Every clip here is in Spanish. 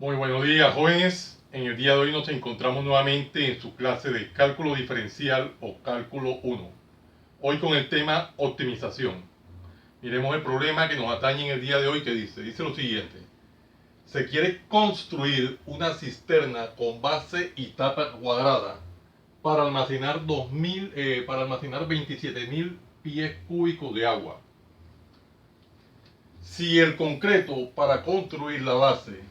Muy buenos días, jóvenes. En el día de hoy nos encontramos nuevamente en su clase de cálculo diferencial o cálculo 1. Hoy con el tema optimización. Miremos el problema que nos atañe en el día de hoy que dice lo siguiente. Se quiere construir una cisterna con base y tapa cuadrada para almacenar 27.000 pies cúbicos de agua. Si el concreto para construir la base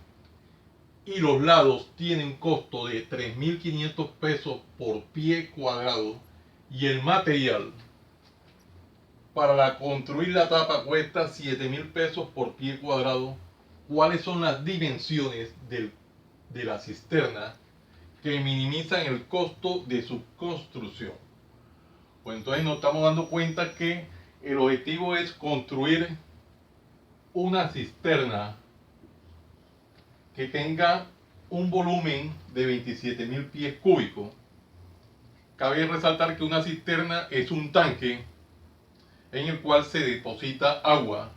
y los lados tienen costo de 3.500 pesos por pie cuadrado y el material para construir la tapa cuesta 7.000 pesos por pie cuadrado, ¿cuáles son las dimensiones de la cisterna que minimizan el costo de su construcción? Pues entonces nos estamos dando cuenta que el objetivo es construir una cisterna que tenga un volumen de 27.000 pies cúbicos. Cabe resaltar que una cisterna es un tanque en el cual se deposita agua.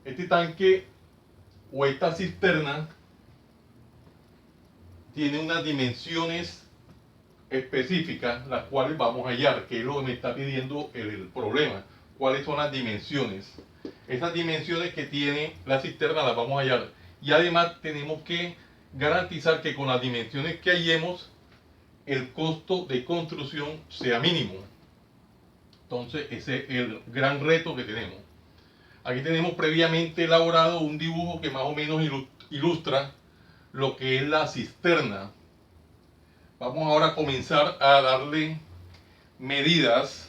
Este tanque o esta cisterna tiene unas dimensiones específicas, las cuales vamos a hallar, que es lo que me está pidiendo el problema. ¿Cuáles son las dimensiones? Esas dimensiones que tiene la cisterna las vamos a hallar. Y además tenemos que garantizar que con las dimensiones que hallemos, el costo de construcción sea mínimo. Entonces ese es el gran reto que tenemos. Aquí tenemos previamente elaborado un dibujo que más o menos ilustra lo que es la cisterna. Vamos ahora a comenzar a darle medidas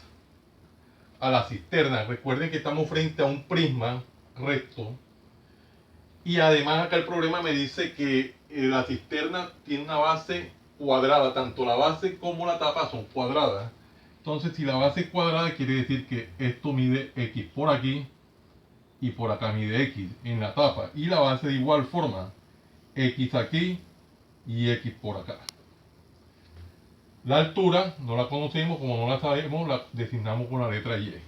a la cisterna. Recuerden que estamos frente a un prisma recto. Y además acá el problema me dice que la cisterna tiene una base cuadrada. Tanto la base como la tapa son cuadradas. Entonces si la base es cuadrada quiere decir que esto mide X por aquí y por acá mide X en la tapa. Y la base de igual forma. X aquí y X por acá. La altura no la conocemos, como no la sabemos, la designamos con la letra Y.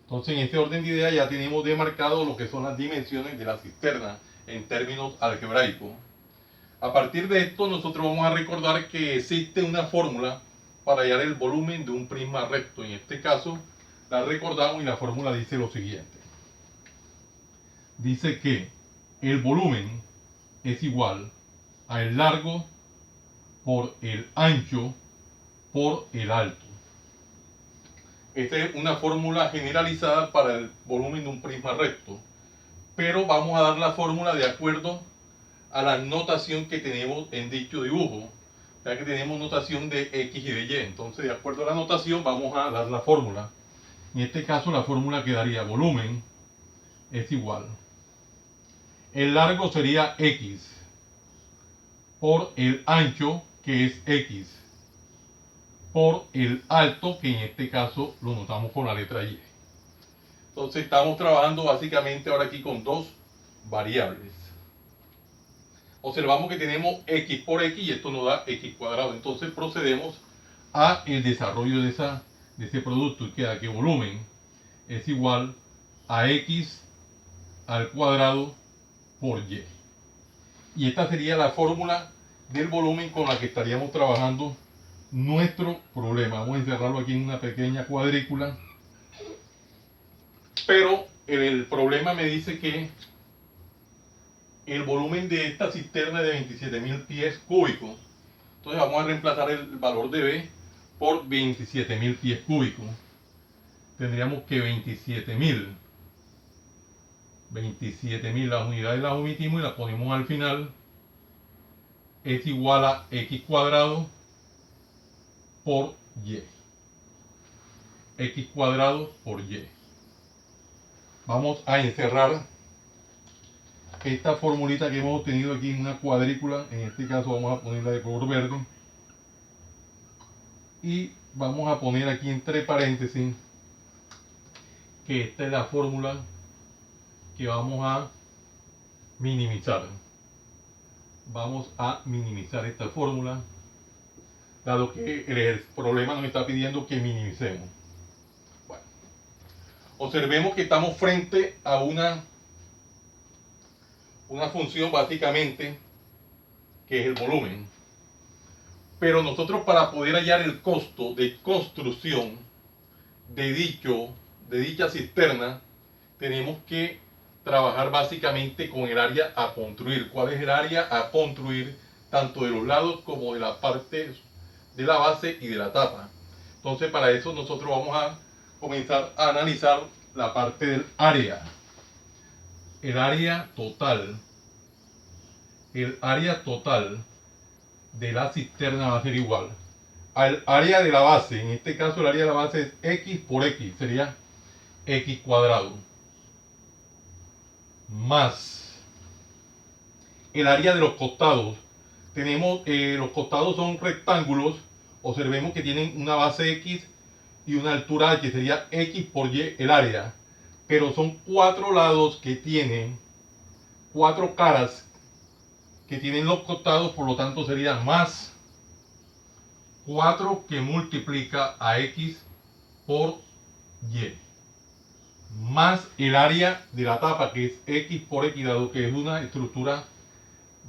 Entonces, en este orden de ideas ya tenemos demarcado lo que son las dimensiones de la cisterna en términos algebraicos. A partir de esto, nosotros vamos a recordar que existe una fórmula para hallar el volumen de un prisma recto. En este caso, la recordamos y la fórmula dice lo siguiente. Dice que el volumen es igual al largo por el ancho por el alto. Esta es una fórmula generalizada para el volumen de un prisma recto, pero vamos a dar la fórmula de acuerdo a la notación que tenemos en dicho dibujo, ya que tenemos notación de X y de Y. Entonces, de acuerdo a la notación, vamos a dar la fórmula. En este caso, la fórmula quedaría volumen es igual. El largo sería X por el ancho, que es X, por el alto, que en este caso lo notamos con la letra Y. Entonces estamos trabajando básicamente ahora aquí con dos variables. Observamos que tenemos X por X y esto nos da X cuadrado. Entonces procedemos a el desarrollo de ese producto y queda que volumen es igual a X al cuadrado por Y. Y esta sería la fórmula del volumen con la que estaríamos trabajando nuestro problema. Vamos a encerrarlo aquí en una pequeña cuadrícula. Pero el problema me dice que el volumen de esta cisterna es de 27.000 pies cúbicos. Entonces vamos a reemplazar el valor de B por 27.000 pies cúbicos. Tendríamos que 27.000, las unidades las omitimos y las ponemos al final. Es igual a X cuadrado por Y. X cuadrado por Y. Vamos a encerrar esta formulita que hemos obtenido aquí en una cuadrícula. En este caso vamos a ponerla de color verde. Y vamos a poner aquí entre paréntesis que esta es la fórmula que vamos a minimizar. Vamos a minimizar esta fórmula, dado que el problema nos está pidiendo que minimicemos. Bueno, observemos que estamos frente a una una función básicamente que es el volumen. Pero nosotros, para poder hallar el costo de construcción de dicha cisterna, tenemos que trabajar básicamente con el área a construir. ¿Cuál es el área a construir? Tanto de los lados como de la parte de la base y de la tapa. Entonces, para eso nosotros vamos a comenzar a analizar la parte del área. El área total. El área total de la cisterna va a ser igual al área de la base. En este caso, el área de la base es X por X, sería X cuadrado, más el área de los costados. Tenemos, los costados son rectángulos, observemos que tienen una base X y una altura H, sería X por Y el área, pero son 4 lados que tienen 4 caras que tienen los costados, por lo tanto sería más 4 que multiplica a X por Y, más el área de la tapa, que es X por X, dado que es una estructura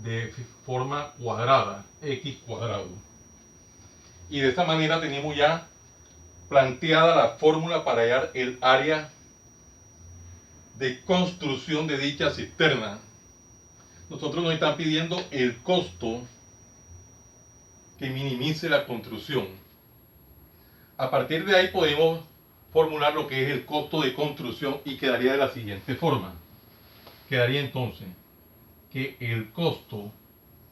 de forma cuadrada, X cuadrado. Y de esta manera tenemos ya planteada la fórmula para hallar el área de construcción de dicha cisterna. Nosotros nos están pidiendo el costo que minimice la construcción. A partir de ahí podemos formular lo que es el costo de construcción y quedaría de la siguiente forma. Quedaría entonces que el costo,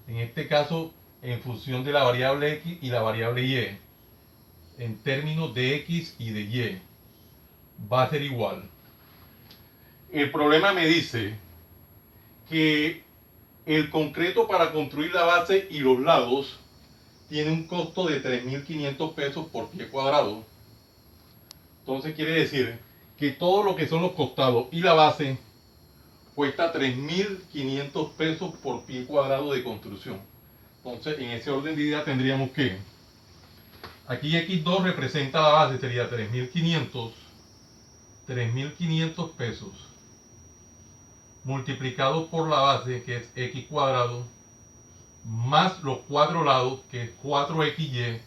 en este caso en función de la variable X y la variable Y, en términos de X y de Y, va a ser igual. El problema me dice que el concreto para construir la base y los lados tiene un costo de 3.500 pesos por pie cuadrado. Entonces quiere decir que todo lo que son los costados y la base cuesta 3.500 pesos por pie cuadrado de construcción. Entonces, en ese orden de idea tendríamos que aquí X2 representa la base, sería 3.500 pesos multiplicado por la base, que es X cuadrado, más los 4 lados, que es 4XY.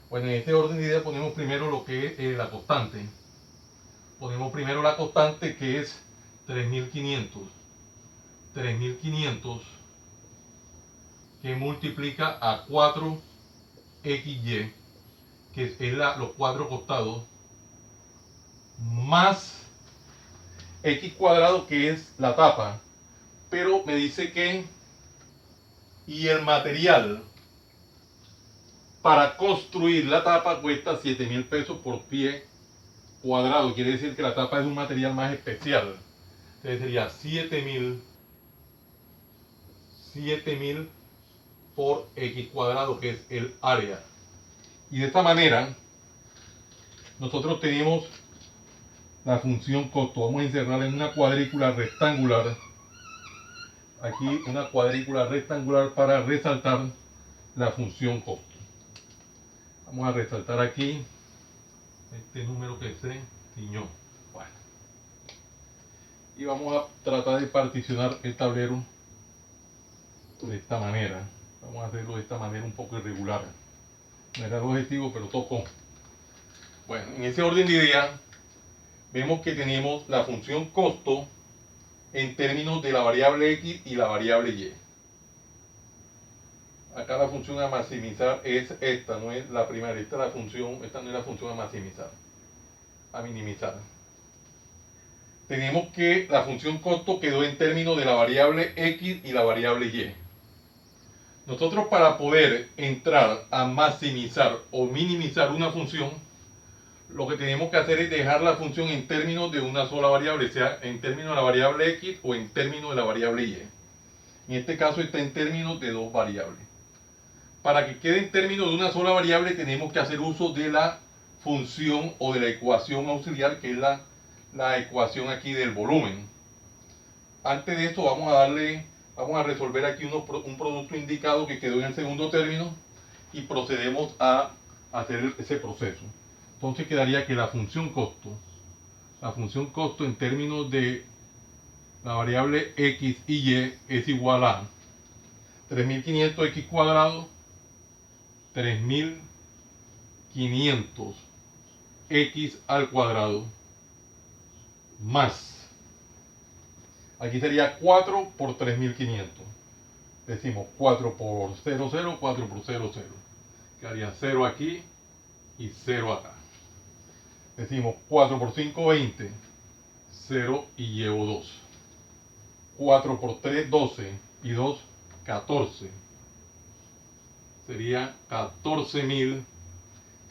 Bueno, en este orden de idea ponemos primero lo que es la constante. Ponemos primero la constante, que es 3.500. 3.500 que multiplica a 4XY, que es los 4 costados, más X cuadrado, que es la tapa. Pero me dice que y el material para construir la tapa cuesta 7.000 pesos por pie cuadrado. Quiere decir que la tapa es un material más especial. Entonces sería 7.000 por X cuadrado, que es el área. Y de esta manera nosotros tenemos la función costo. Vamos a encerrarla en una cuadrícula rectangular. Aquí una cuadrícula rectangular para resaltar la función costo. Vamos a resaltar aquí este número que se ciñó. Bueno. Y vamos a tratar de particionar el tablero de esta manera. Vamos a hacerlo de esta manera un poco irregular. No era el objetivo, pero tocó. Bueno, en ese orden de idea vemos que tenemos la función costo en términos de la variable X y la variable Y. Acá la función a maximizar es esta, no es la primera. Esta no es la función a maximizar, a minimizar. Tenemos que la función costo quedó en términos de la variable X y la variable Y. Nosotros, para poder entrar a maximizar o minimizar una función, lo que tenemos que hacer es dejar la función en términos de una sola variable, sea en términos de la variable X o en términos de la variable Y. En este caso está en términos de dos variables. Para que quede en términos de una sola variable, tenemos que hacer uso de la función o de la ecuación auxiliar, que es la ecuación aquí del volumen. Antes de esto vamos a resolver aquí un producto indicado que quedó en el segundo término y procedemos a hacer ese proceso. Entonces quedaría que la función costo en términos de la variable x y es igual a 3500x cuadrado, 3500x al cuadrado, más, aquí sería 4 por 3500. Decimos 4 por 0, 0, 4 por 0, 0. Quedaría 0 aquí y 0 acá. Decimos 4 por 5, 20. 0 y llevo 2. 4 por 3, 12. Y 2, 14. Sería 14.000.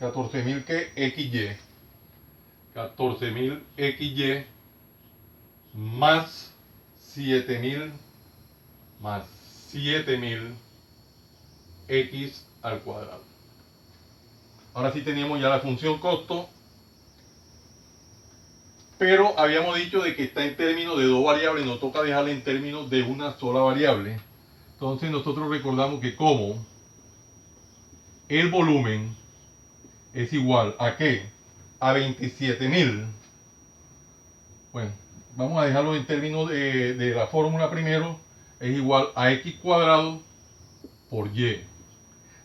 14.000 que XY. 14.000 XY más 7.000 más 7.000 X al cuadrado. Ahora sí teníamos ya la función costo, pero habíamos dicho de que está en términos de dos variables, nos toca dejarla en términos de una sola variable. Entonces nosotros recordamos que como el volumen es igual a ¿qué? A 27.000. Bueno, vamos a dejarlo en términos de la fórmula primero. Es igual a x cuadrado por y.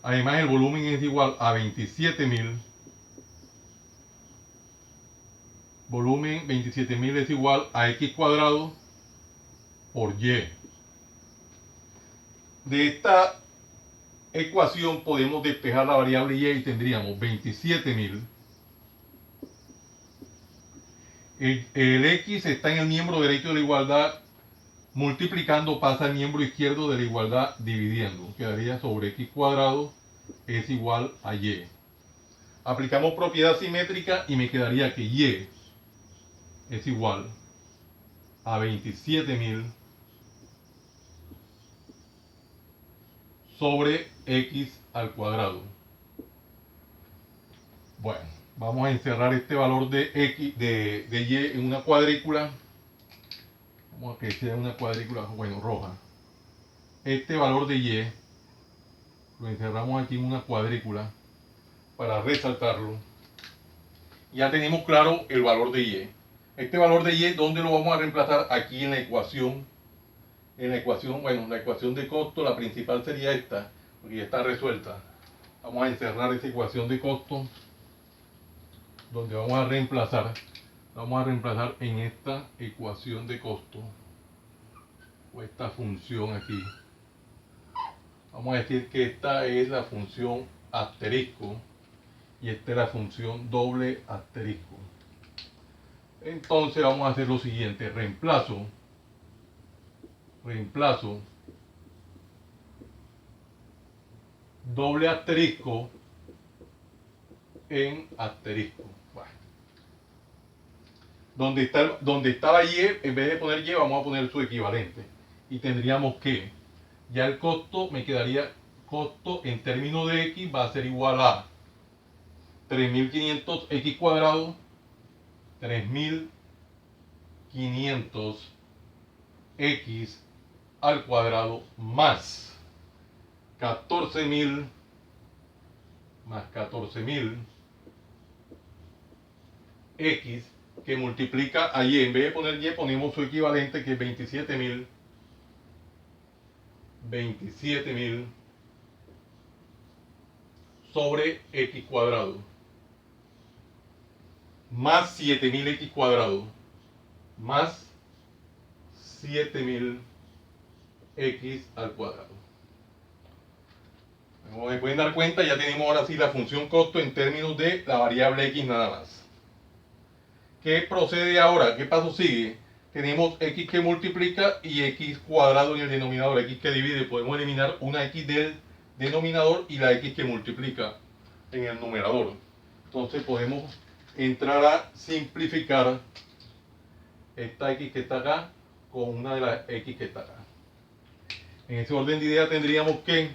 Además el volumen es igual a 27.000. Volumen 27.000 es igual a x cuadrado por y. De esta ecuación podemos despejar la variable y tendríamos 27.000. El x está en el miembro derecho de la igualdad, multiplicando pasa al miembro izquierdo de la igualdad dividiendo. Quedaría sobre x cuadrado es igual a y. Aplicamos propiedad simétrica y me quedaría que y es igual a 27.000 sobre x al cuadrado. Bueno, vamos a encerrar este valor de x de y en una cuadrícula. Vamos a que sea una cuadrícula, bueno, roja. Este valor de y lo encerramos aquí en una cuadrícula para resaltarlo. Ya tenemos claro el valor de y. Este valor de y, ¿dónde lo vamos a reemplazar? Aquí en la ecuación. En la ecuación, bueno, la ecuación de costo, la principal sería esta, porque ya está resuelta. Vamos a encerrar esa ecuación de costo, donde vamos a reemplazar en esta ecuación de costo, o esta función aquí. Vamos a decir que esta es la función asterisco, y esta es la función doble asterisco. Entonces vamos a hacer lo siguiente, reemplazo doble asterisco en asterisco. Bueno. Donde estaba y, en vez de poner y, vamos a poner su equivalente. Y tendríamos que, ya el costo me quedaría, costo en términos de x va a ser igual a 3.500 x cuadrado, 3.500 x al cuadrado más 14.000 más 14.000 x que multiplica a y. En vez de poner y ponemos su equivalente que es 27.000 sobre x cuadrado más 7.000 x cuadrado más 7.000 x al cuadrado. Como me pueden dar cuenta, ya tenemos ahora sí la función costo en términos de la variable x nada más. ¿Qué procede ahora? ¿Qué paso sigue? Tenemos x que multiplica y x cuadrado en el denominador, x que divide. Podemos eliminar una x del denominador y la x que multiplica en el numerador. Entonces podemos entrar a simplificar esta x que está acá con una de las x que está acá. En ese orden de idea tendríamos que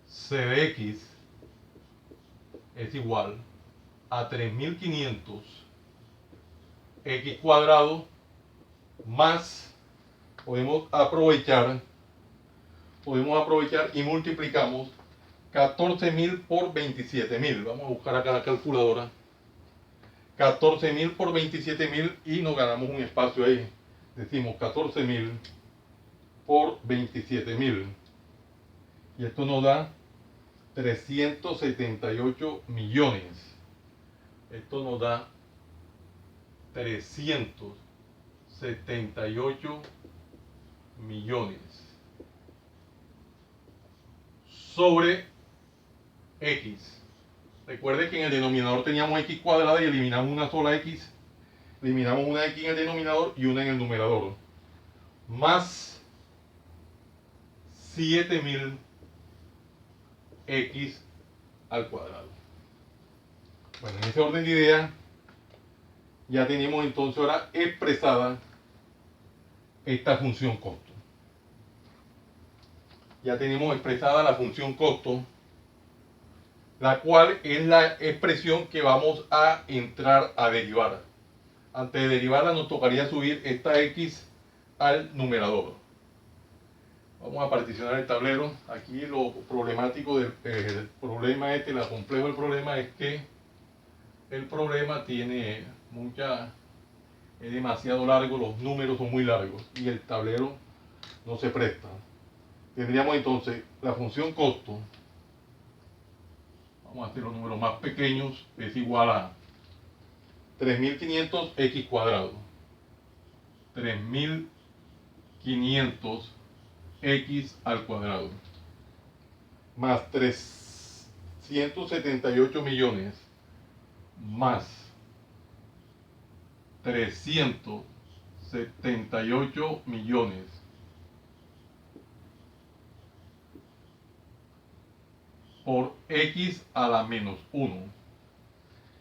c de x es igual a 3.500 x cuadrado más, podemos aprovechar y multiplicamos 14.000 por 27.000. Vamos a buscar acá la calculadora. 14.000 por 27.000 y nos ganamos un espacio ahí. decimos 14.000 por 27.000. Y esto nos da 378 millones. Esto nos da 378 millones sobre x. Recuerde que en el denominador teníamos x cuadrada y eliminamos una sola x. Eliminamos una x en el denominador y una en el numerador. Más 7.000 x al cuadrado. Bueno, en ese orden de ideas ya tenemos entonces ahora expresada esta función costo. Ya tenemos expresada la función costo, la cual es la expresión que vamos a entrar a derivar. Antes de derivarla nos tocaría subir esta x al numerador. Vamos a particionar el tablero. Aquí lo problemático del problema lo complejo del problema es que el problema tiene es demasiado largo, los números son muy largos y el tablero no se presta. Tendríamos entonces la función costo, vamos a hacer los números más pequeños, es igual a 3.500 x cuadrado. 3.500 x al cuadrado más 378 millones más 378 millones por x a la menos 1.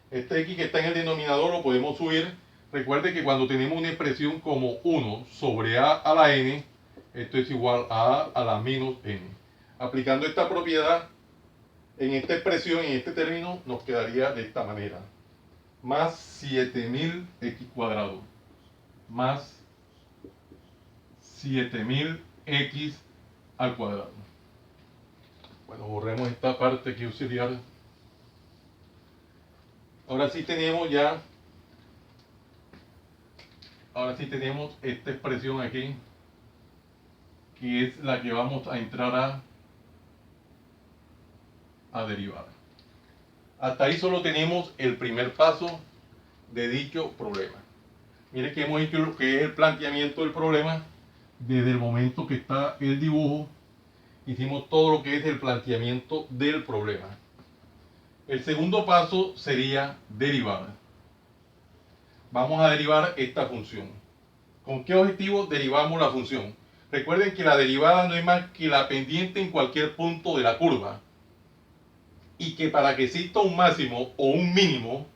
Este x que está en el denominador lo podemos subir. Recuerde que cuando tenemos una expresión como 1 sobre a la n, esto es igual a la menos n. Aplicando esta propiedad en esta expresión, en este término, nos quedaría de esta manera. Más 7.000 x cuadrado más 7.000 x al cuadrado. Bueno, borremos esta parte aquí auxiliar. Ahora sí tenemos esta expresión aquí, que es la que vamos a entrar a derivar. Hasta ahí solo tenemos el primer paso de dicho problema. Mire que hemos hecho lo que es el planteamiento del problema. Desde el momento que está el dibujo, hicimos todo lo que es el planteamiento del problema. El segundo paso sería derivar. Vamos a derivar esta función. ¿Con qué objetivo derivamos la función? Recuerden que la derivada no es más que la pendiente en cualquier punto de la curva. Y que para que exista un máximo o un mínimo,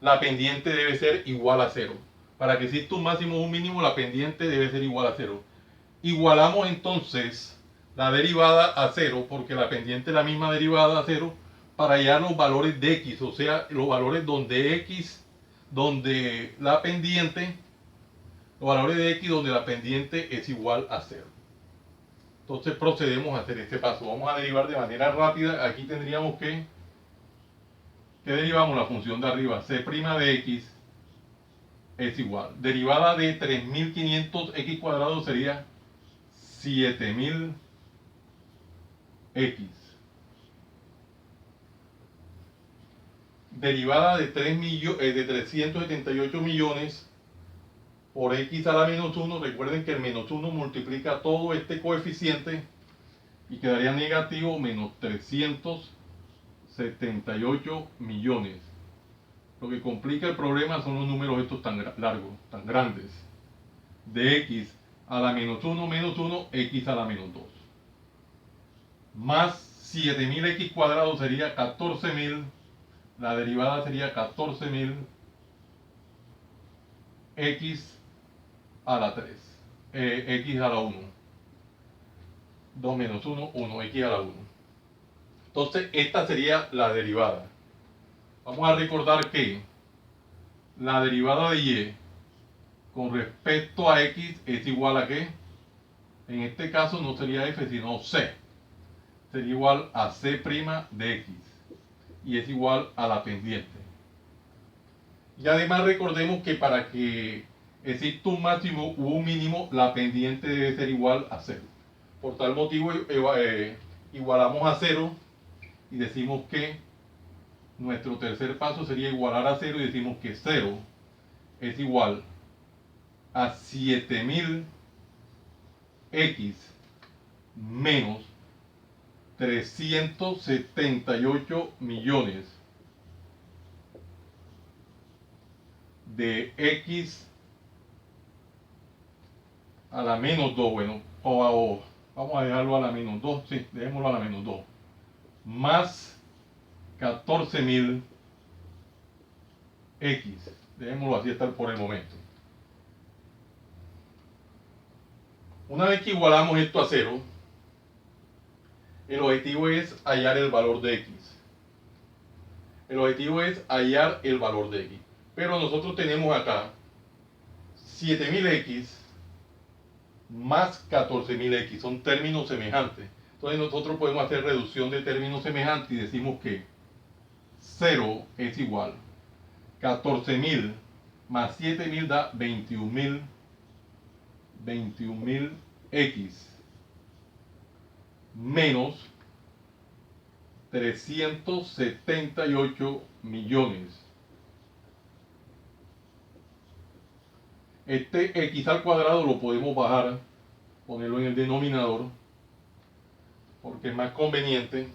la pendiente debe ser igual a 0. Para que exista un máximo o un mínimo, la pendiente debe ser igual a 0. Igualamos entonces la derivada a 0, porque la pendiente es la misma derivada a 0, para hallar los valores de x, o sea, los valores donde la pendiente es igual a 0. Entonces procedemos a hacer este paso. Vamos a derivar de manera rápida. Aquí tendríamos que derivamos la función de arriba, c' de x es igual. Derivada de 3.500 x cuadrado sería 7.000 x. Derivada de 378 millones por x a la menos 1. Recuerden que el menos 1 multiplica todo este coeficiente y quedaría negativo menos 378 millones. Lo que complica el problema son los números estos tan largos, tan grandes. De x a la menos 1 menos 1, x a la menos 2. Más 7.000 x cuadrado sería 14.000. La derivada sería 14.000 x a la 3. X a la 1. 2 menos 1, 1, x a la 1. Entonces, esta sería la derivada. Vamos a recordar que la derivada de y con respecto a x es igual a ¿qué? En este caso no sería f, sino c. Sería igual a c' de x. Y es igual a la pendiente. Y además recordemos que para que existe un máximo u un mínimo, la pendiente debe ser igual a 0. Por tal motivo, igualamos a 0 y decimos que nuestro tercer paso sería igualar a 0 y decimos que 0 es igual a 7000x menos 378 millones de x a la menos 2, bueno, vamos a dejarlo a la menos 2, sí, dejémoslo a la menos 2, más 14.000 x, dejémoslo así estar por el momento. Una vez que igualamos esto a 0, el objetivo es hallar el valor de x. El objetivo es hallar el valor de x. Pero nosotros tenemos acá 7000x más 14.000x, son términos semejantes. Entonces nosotros podemos hacer reducción de términos semejantes y decimos que 0 es igual 14.000 más 7.000 da 21.000x menos 378 millones. Este x al cuadrado lo podemos bajar, ponerlo en el denominador, porque es más conveniente.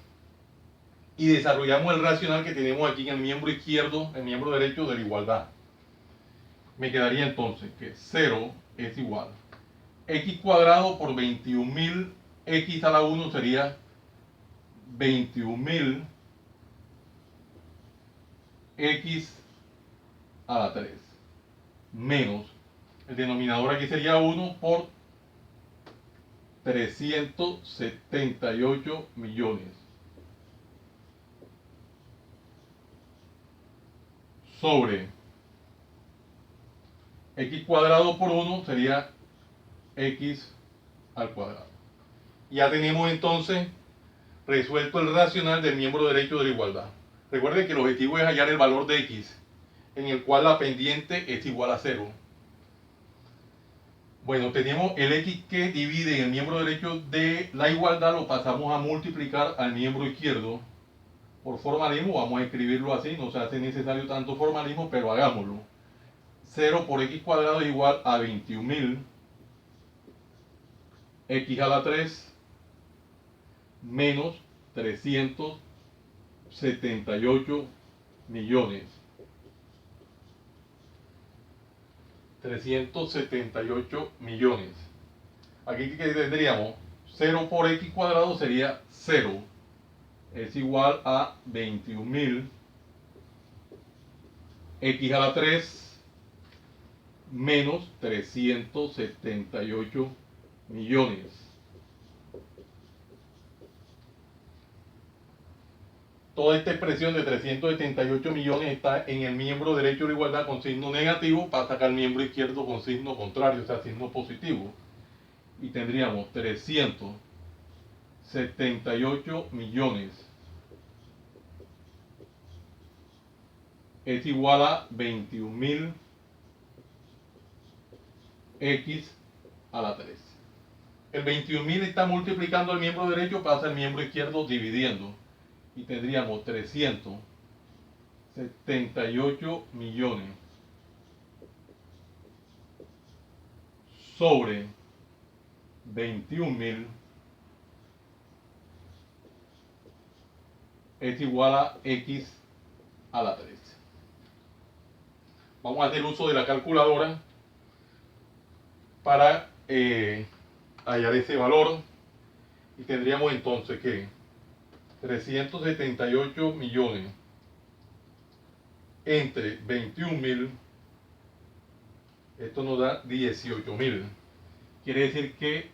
Y desarrollamos el racional que tenemos aquí en el miembro izquierdo, el miembro derecho de la igualdad. Me quedaría entonces que 0 es igual x cuadrado por 21.000 x a la 1 sería 21.000 x a la 3 menos el denominador aquí sería 1 por 378 millones sobre x cuadrado por 1 sería x al cuadrado. Ya tenemos entonces resuelto el racional del miembro derecho de la igualdad. Recuerden que el objetivo es hallar el valor de x, en el cual la pendiente es igual a 0. Bueno, tenemos el x que divide en el miembro derecho de la igualdad, lo pasamos a multiplicar al miembro izquierdo. Por formalismo vamos a escribirlo así, no se hace necesario tanto formalismo, pero hagámoslo. 0 por x cuadrado es igual a 21.000 x a la 3 menos 378 millones. 378 millones. Aquí que tendríamos 0 por x cuadrado sería 0. Es igual a 21.000 x a la 3 menos 378 millones. Toda esta expresión de 378 millones está en el miembro derecho de la igualdad con signo negativo para sacar el miembro izquierdo con signo contrario, o sea, signo positivo. Y tendríamos 378 millones es igual a 21.000 x a la 3. El 21.000 está multiplicando el miembro derecho, pasa el miembro izquierdo dividiendo. Y tendríamos 378 millones sobre 21.000 es igual a x a la 3. Vamos a hacer uso de la calculadora para hallar ese valor. Y tendríamos entonces que 378 millones entre 21.000, esto nos da 18.000. Quiere decir que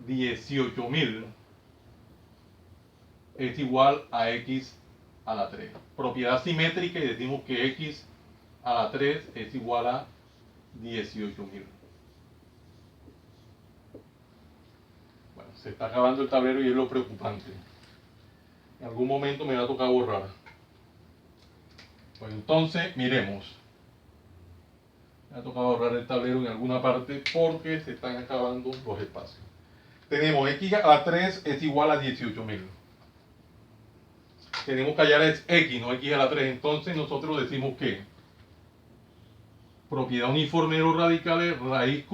18.000 es igual a x a la 3. Propiedad simétrica y decimos que x a la 3 es igual a 18.000. Bueno, se está acabando el tablero y es lo preocupante. En algún momento me va a tocar borrar. Pues entonces, miremos. Me ha tocado ahorrar el tablero en alguna parte porque se están acabando los espacios. Tenemos x a la 3 es igual a 18.000. Tenemos que hallar es x, no x a la 3. Entonces nosotros decimos que propiedad uniforme de los radicales, raíz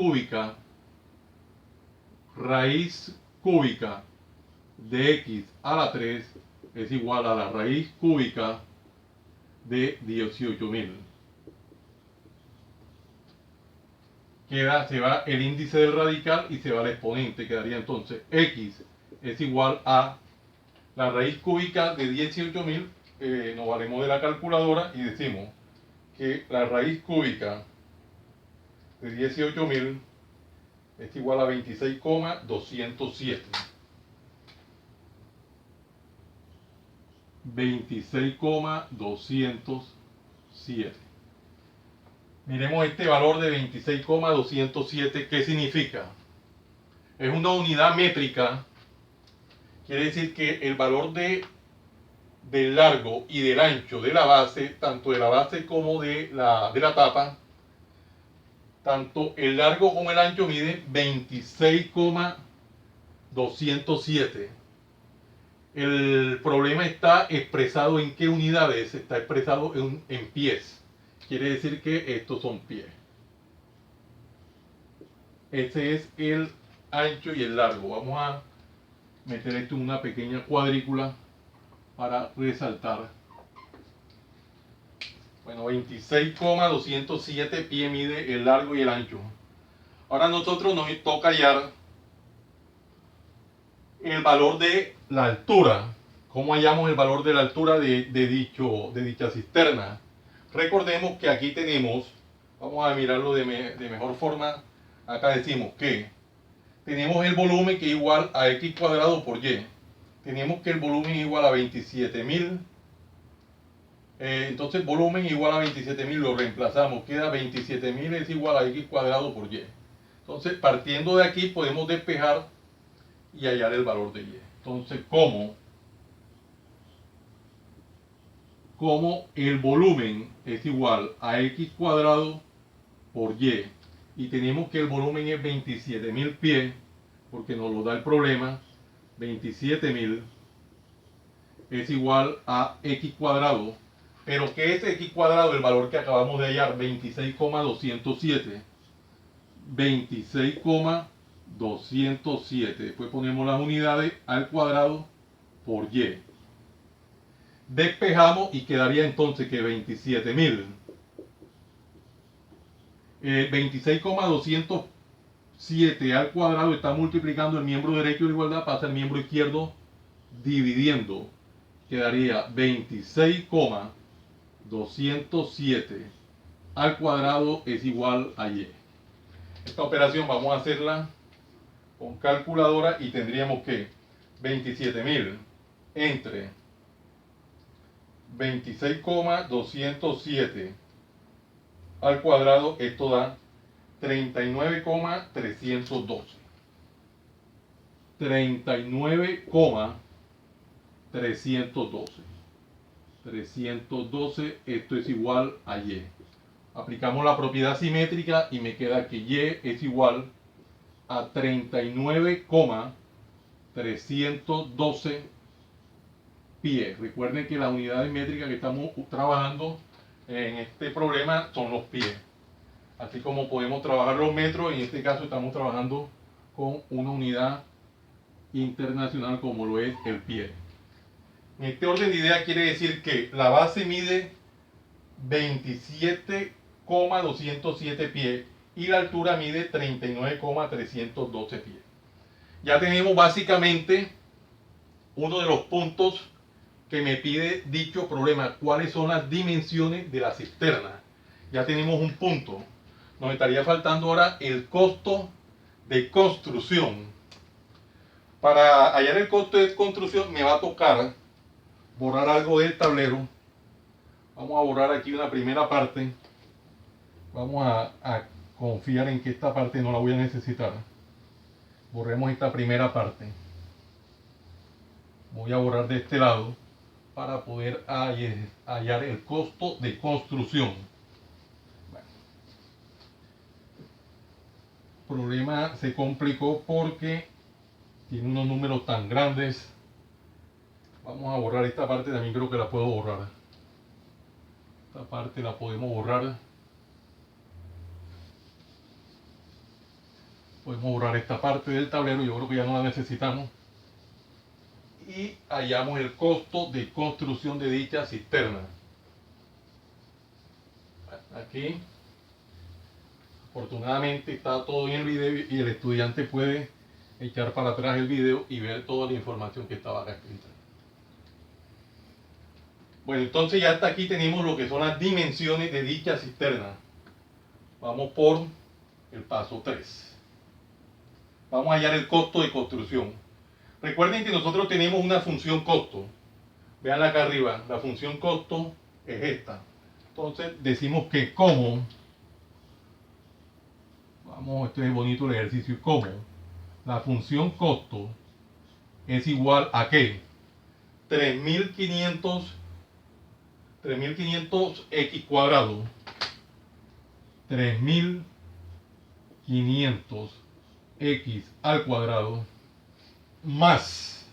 cúbica de x a la 3 es igual a la raíz cúbica de 18.000. Se va el índice del radical y se va el exponente. Quedaría entonces x es igual a la raíz cúbica de 18.000. Nos valemos de la calculadora y decimos que la raíz cúbica de 18.000 es igual a 26,207. 26,207. Miremos este valor de 26,207. ¿Qué significa? Es una unidad métrica. Quiere decir que el valor del largo y del ancho de la base, tanto de la base como de la tapa, tanto el largo como el ancho mide 26,207. El problema está expresado en qué unidades, está expresado en pies. Quiere decir que estos son pies. Ese es el ancho y el largo. Vamos a meter esto en una pequeña cuadrícula para resaltar. Bueno, 26,207 pies mide el largo y el ancho. Ahora nosotros nos toca hallar el valor de la altura. ¿Cómo hallamos el valor de la altura de dicha cisterna? Recordemos que aquí tenemos, vamos a mirarlo de mejor forma. Acá decimos que tenemos el volumen que es igual a x cuadrado por y. Tenemos que el volumen es igual a 27.000. Entonces volumen igual a 27.000, lo reemplazamos. Queda 27.000 es igual a x cuadrado por y. Entonces partiendo de aquí podemos despejar y hallar el valor de y. Entonces, como el volumen es igual a x cuadrado por y tenemos que el volumen es 27.000 pies, porque nos lo da el problema, 27.000 es igual a x cuadrado, pero ¿qué es x cuadrado? El valor que acabamos de hallar, 26,207. 26,207. Después ponemos las unidades al cuadrado por y. Despejamos y quedaría entonces que 27.000. 26,207 al cuadrado está multiplicando el miembro derecho de igualdad, pasa el miembro izquierdo dividiendo. Quedaría 26,207 al cuadrado es igual a y. Esta operación vamos a hacerla con calculadora y tendríamos que 27.000 entre 26,207 al cuadrado, esto da 39,312. 39,312. 312, esto es igual a y. Aplicamos la propiedad simétrica y me queda que y es igual a 39,312 pies. Recuerden que las unidades métricas que estamos trabajando en este problema son los pies. Así como podemos trabajar los metros, en este caso estamos trabajando con una unidad internacional como lo es el pie. En este orden de idea quiere decir que la base mide 27,207 pies y la altura mide 39,312 pies. Ya tenemos básicamente uno de los puntos que me pide dicho problema, cuáles son las dimensiones de la cisterna. Ya tenemos un punto. Nos estaría faltando ahora el costo de construcción. Para hallar el costo de construcción me va a tocar borrar algo del tablero. Vamos a borrar aquí una primera parte. Vamos a confiar en que esta parte no la voy a necesitar. Borremos esta primera parte. Voy a borrar de este lado para poder hallar el costo de construcción. Bueno, problema se complicó porque tiene unos números tan grandes. Vamos a borrar esta parte, también creo que la puedo borrar. Esta parte la podemos borrar. Podemos borrar esta parte del tablero, yo creo que ya no la necesitamos. Y hallamos el costo de construcción de dicha cisterna. Aquí, afortunadamente está todo en el video y el estudiante puede echar para atrás el video y ver toda la información que estaba acá escrita. Bueno, entonces ya hasta aquí tenemos lo que son las dimensiones de dicha cisterna. Vamos por el paso 3. Vamos a hallar el costo de construcción. Recuerden que nosotros tenemos una función costo. Veanla acá arriba, la función costo es esta. Entonces decimos que como, vamos, esto es bonito el ejercicio, como la función costo es igual a ¿qué? 3500 x cuadrado, 3500 x al cuadrado más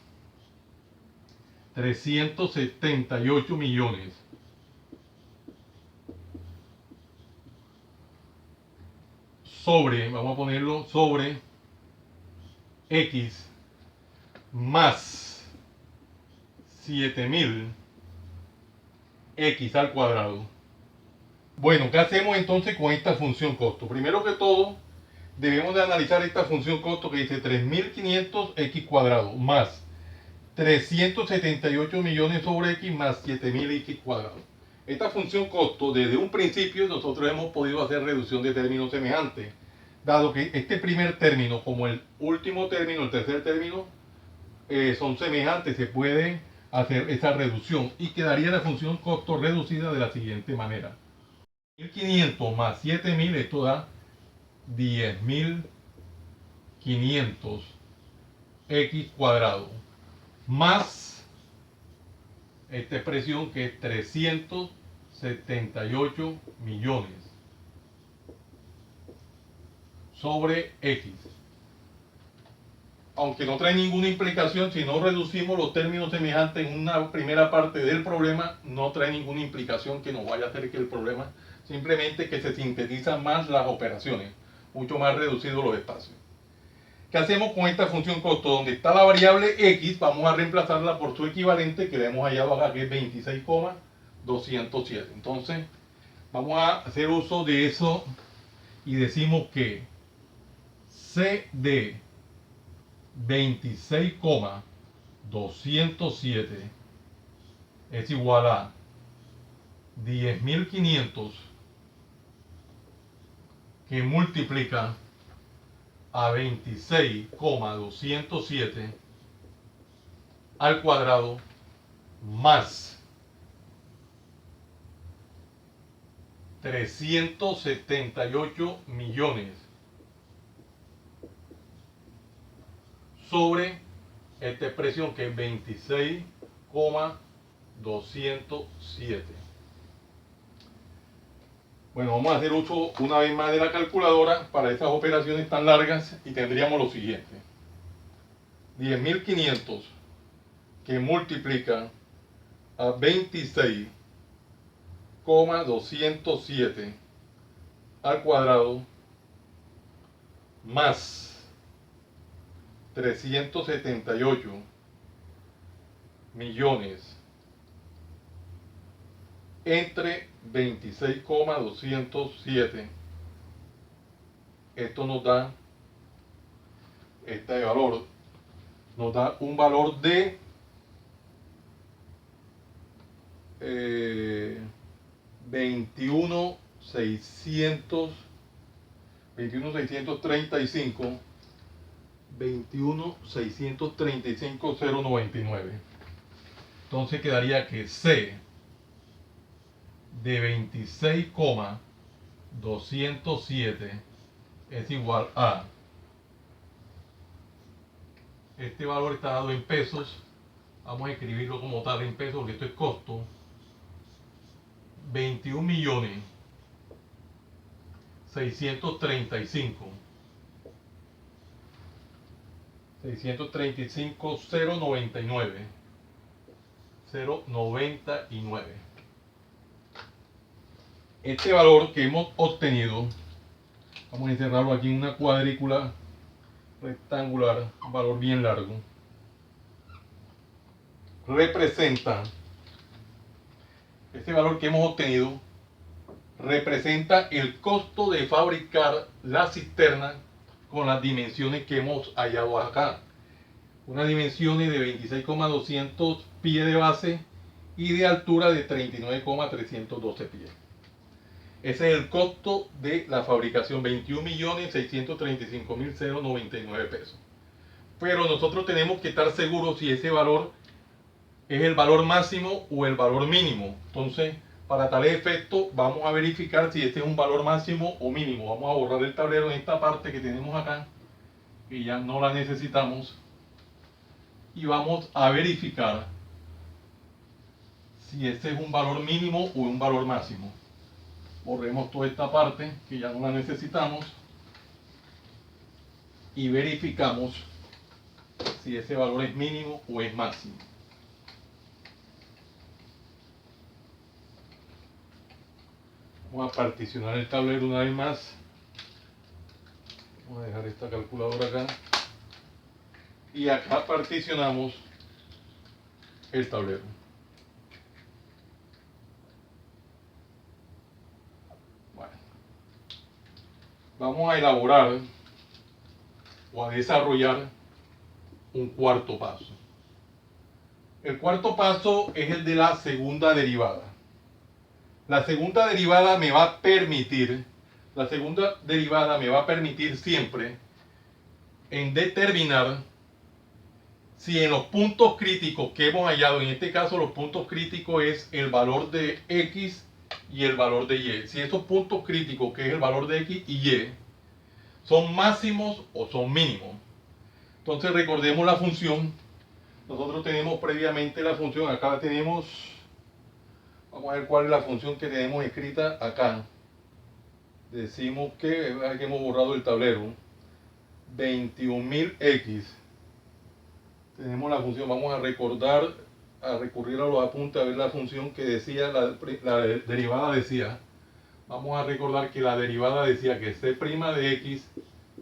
378 millones sobre, vamos a ponerlo sobre x más 7000 x al cuadrado. Bueno, ¿qué hacemos entonces con esta función costo? Primero que todo, debemos de analizar esta función costo que dice 3500 x cuadrado más 378 millones sobre x más 7000 x cuadrado. Esta función costo, desde un principio nosotros hemos podido hacer reducción de términos semejantes, dado que este primer término como el último término, el tercer término, son semejantes, se puede hacer esa reducción y quedaría la función costo reducida de la siguiente manera: 1500 más 7000, esto da 10500 x cuadrado más esta expresión que es 378 millones sobre x. Aunque no trae ninguna implicación, si no reducimos los términos semejantes en una primera parte del problema, no trae ninguna implicación que nos vaya a hacer que el problema, simplemente que se sintetizan más las operaciones, mucho más reducidos los espacios. ¿Qué hacemos con esta función costo? Donde está la variable x, vamos a reemplazarla por su equivalente que le hemos hallado acá, que es 26,207. Entonces, vamos a hacer uso de eso y decimos que c de 26,207 es igual a 10.500 que multiplica a 26,207 al cuadrado más 378 millones sobre esta expresión que es 26,207. Bueno, vamos a hacer uso una vez más de la calculadora para estas operaciones tan largas y tendríamos lo siguiente: 10.500 que multiplica a 26,207 al cuadrado más 378 millones entre 26,207. Esto nos da, este valor nos da un valor de 21,635,099. Entonces quedaría que C de 26,207 es igual a, este valor está dado en pesos, vamos a escribirlo como tal en pesos porque esto es costo, 21.635.099 635,099. 099. Este valor que hemos obtenido, vamos a encerrarlo aquí en una cuadrícula rectangular, un valor bien largo, representa, este valor que hemos obtenido, representa el costo de fabricar la cisterna con las dimensiones que hemos hallado acá. Unas dimensiones de 26,200 pies de base y de altura de 39,312 pies. Ese es el costo de la fabricación, 21.635.099 pesos. Pero nosotros tenemos que estar seguros si ese valor es el valor máximo o el valor mínimo. Entonces, para tal efecto, vamos a verificar si este es un valor máximo o mínimo. Vamos a borrar el tablero en esta parte que tenemos acá, que ya no la necesitamos. Y vamos a verificar si este es un valor mínimo o un valor máximo. Borremos toda esta parte que ya no la necesitamos y verificamos si ese valor es mínimo o es máximo. Vamos a particionar el tablero una vez más. Vamos a dejar esta calculadora acá. Y acá particionamos el tablero. Bueno, vamos a elaborar o a desarrollar un cuarto paso. El cuarto paso es el de la segunda derivada. La segunda derivada me va a permitir siempre en determinar si en los puntos críticos que hemos hallado, en este caso los puntos críticos es el valor de X y el valor de Y. Si esos puntos críticos, que es el valor de X y Y, son máximos o son mínimos. Entonces recordemos la función. Nosotros tenemos previamente la función, acá tenemos, vamos a ver cuál es la función que tenemos escrita acá. Decimos que hemos borrado el tablero, 21.000x. Tenemos la función, vamos a recordar, a recurrir a los apuntes a ver la función que decía, la derivada decía, vamos a recordar que la derivada decía que c' de x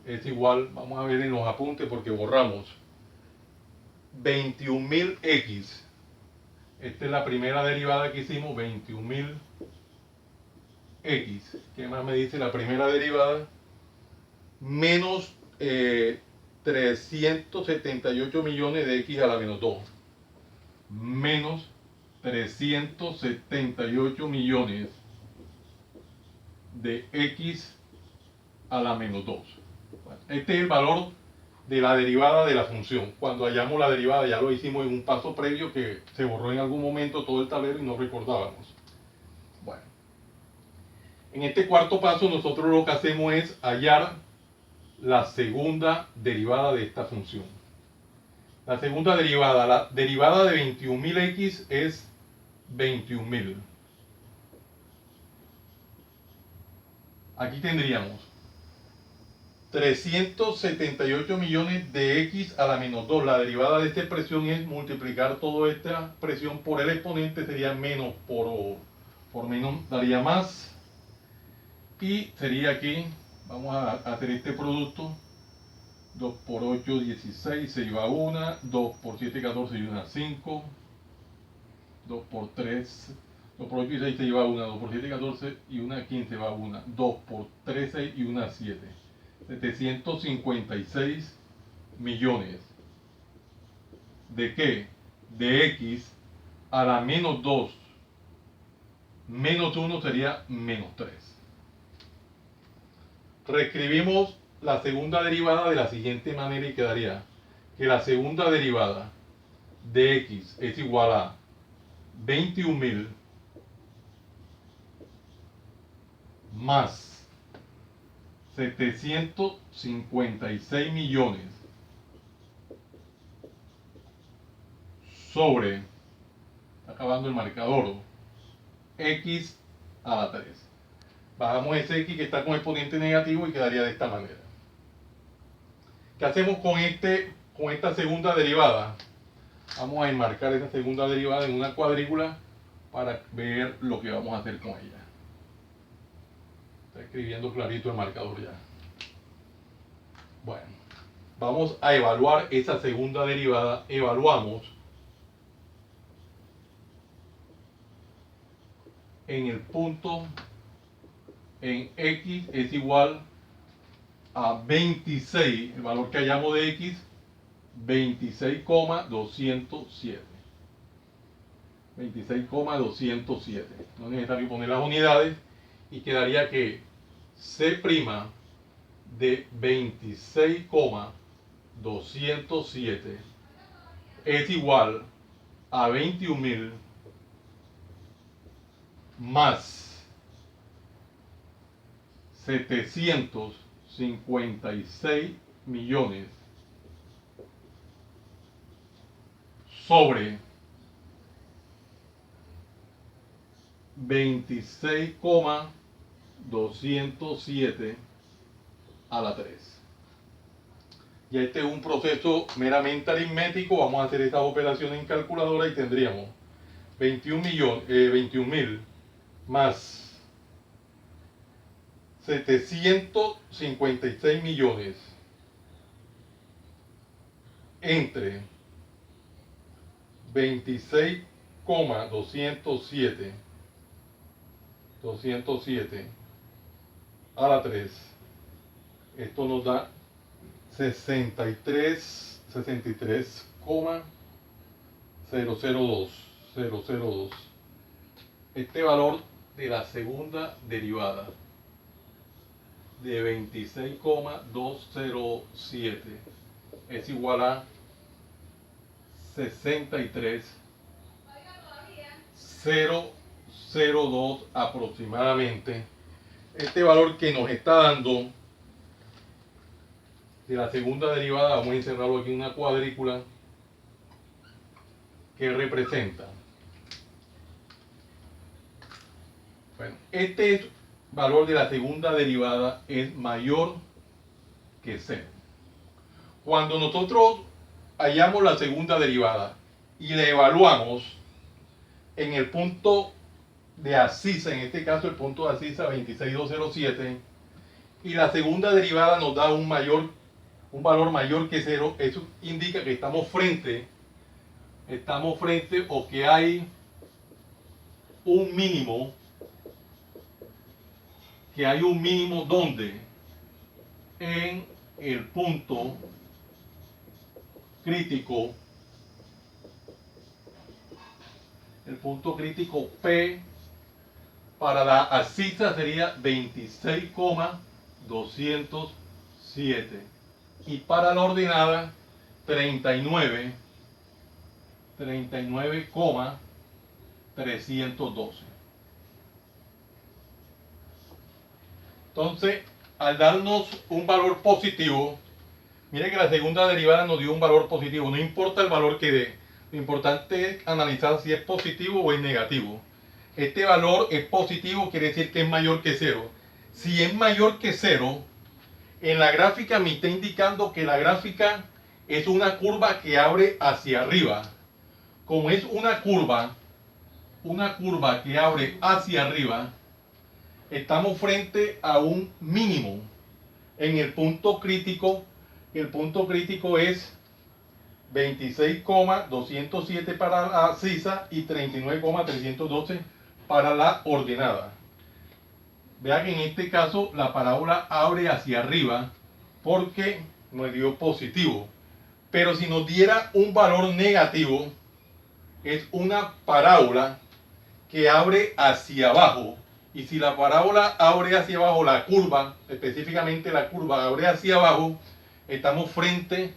es igual, vamos a ver en los apuntes porque borramos, 21.000x. Esta es la primera derivada que hicimos, 21.000x. ¿Qué más me dice la primera derivada? Menos 378 millones de x a la menos 2. Menos 378 millones de x a la menos 2. Este es el valor de la derivada de la función. Cuando hallamos la derivada, ya lo hicimos en un paso previo que se borró en algún momento todo el tablero y no recordábamos. Bueno, en este cuarto paso nosotros lo que hacemos es hallar la segunda derivada de esta función. La segunda derivada, la derivada de 21.000x es 21.000. Aquí tendríamos 378 millones de x a la menos 2. La derivada de esta expresión es multiplicar toda esta expresión por el exponente, sería menos por menos, daría más. Y sería aquí, vamos a hacer este producto, 2 por 8, 16, se lleva 1, 2 por 7, 14 y 1, 5, 2 por 3, 2 por 8 y 6 se lleva 1, 2 por 7, 14 y 1, 15 va 1, 2 por 3, 6 y 1, 7. 756 millones. ¿De qué? De x a la menos 2. Menos 1 sería menos 3. Reescribimos la segunda derivada de la siguiente manera y quedaría que la segunda derivada de x es igual a 21.000 más 756 millones sobre, está acabando el marcador, x a la 3. Bajamos ese x que está con exponente negativo y quedaría de esta manera. ¿Qué hacemos con con esta segunda derivada, vamos a enmarcar esta segunda derivada en una cuadrícula para ver lo que vamos a hacer con ella. Está escribiendo clarito el marcador ya. Bueno, vamos a evaluar esa segunda derivada. Evaluamos en el punto en x es igual a 26, el valor que hallamos de x, 26,207. 26,207. No es necesario poner las unidades y quedaría que C' de 26,207 es igual a 21.000 más 756 millones sobre 26,207 a la 3. Ya este es un proceso meramente aritmético. Vamos a hacer estas operaciones en calculadora y tendríamos 21.000 más 756 millones entre 26,207 a la 3. Esto nos da 63,002. Este valor de la segunda derivada de 26,207 es igual a 63,002 aproximadamente. Este valor que nos está dando de la segunda derivada, vamos a encerrarlo aquí en una cuadrícula que representa. Bueno, este valor de la segunda derivada es mayor que 0. Cuando nosotros hallamos la segunda derivada y la evaluamos en el punto de abscisa, en este caso el punto de abscisa 26,207, y la segunda derivada nos da un valor mayor que 0, eso indica que estamos frente o que hay un mínimo, donde en el punto crítico, P para la abscisa sería 26,207 y para la ordenada 39,312. Entonces, al darnos un valor positivo, mire que la segunda derivada nos dio un valor positivo, no importa el valor que dé, lo importante es analizar si es positivo o es negativo. Este valor es positivo, quiere decir que es mayor que 0. Si es mayor que 0, en la gráfica me está indicando que la gráfica es una curva que abre hacia arriba. Como es una curva que abre hacia arriba, estamos frente a un mínimo en el punto crítico. El punto crítico es 26,207 para la abscisa y 39,312 para la ordenada. Vea que en este caso la parábola abre hacia arriba porque nos dio positivo. Pero si nos diera un valor negativo, es una parábola que abre hacia abajo. Y si la parábola abre hacia abajo, la curva, específicamente la curva abre hacia abajo, estamos frente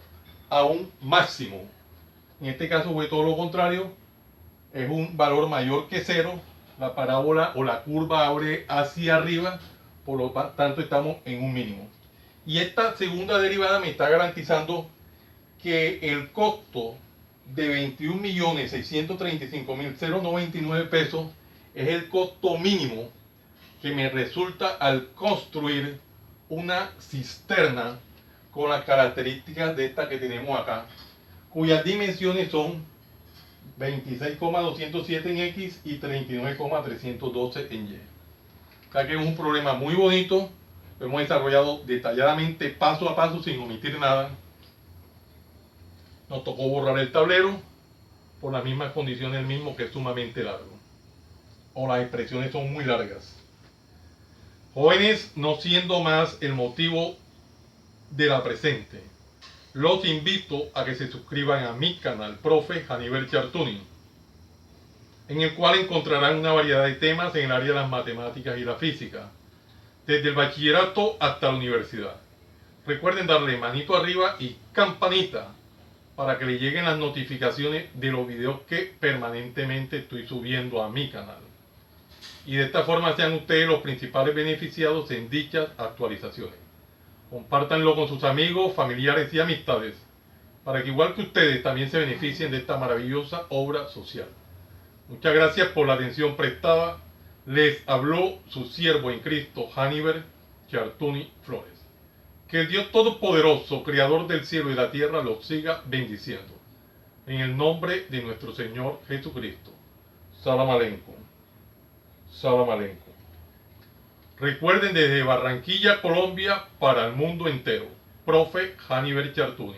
a un máximo. En este caso fue todo lo contrario, es un valor mayor que 0, la parábola o la curva abre hacia arriba, por lo tanto estamos en un mínimo. Y esta segunda derivada me está garantizando que el costo de 21.635.099 pesos es el costo mínimo que me resulta al construir una cisterna con las características de esta que tenemos acá, cuyas dimensiones son 26,207 en X y 39,312 en Y. O sea que es un problema muy bonito, lo hemos desarrollado detalladamente paso a paso sin omitir nada. Nos tocó borrar el tablero por las mismas condiciones del mismo, que es sumamente largo, o las expresiones son muy largas. Jóvenes, no siendo más el motivo de la presente, los invito a que se suscriban a mi canal, Profe Hannibal Chartuni, en el cual encontrarán una variedad de temas en el área de las matemáticas y la física, desde el bachillerato hasta la universidad. Recuerden darle manito arriba y campanita para que le lleguen las notificaciones de los videos que permanentemente estoy subiendo a mi canal. Y de esta forma sean ustedes los principales beneficiados en dichas actualizaciones. Compártanlo con sus amigos, familiares y amistades, para que igual que ustedes también se beneficien de esta maravillosa obra social. Muchas gracias por la atención prestada. Les habló su siervo en Cristo, Hannibal Chartuni Flores. Que el Dios Todopoderoso, Creador del cielo y la tierra, los siga bendiciendo. En el nombre de nuestro Señor Jesucristo. Salam aleikum. Salam aleikum. Recuerden, desde Barranquilla, Colombia, para el mundo entero, Profe Hannibal Chartuni.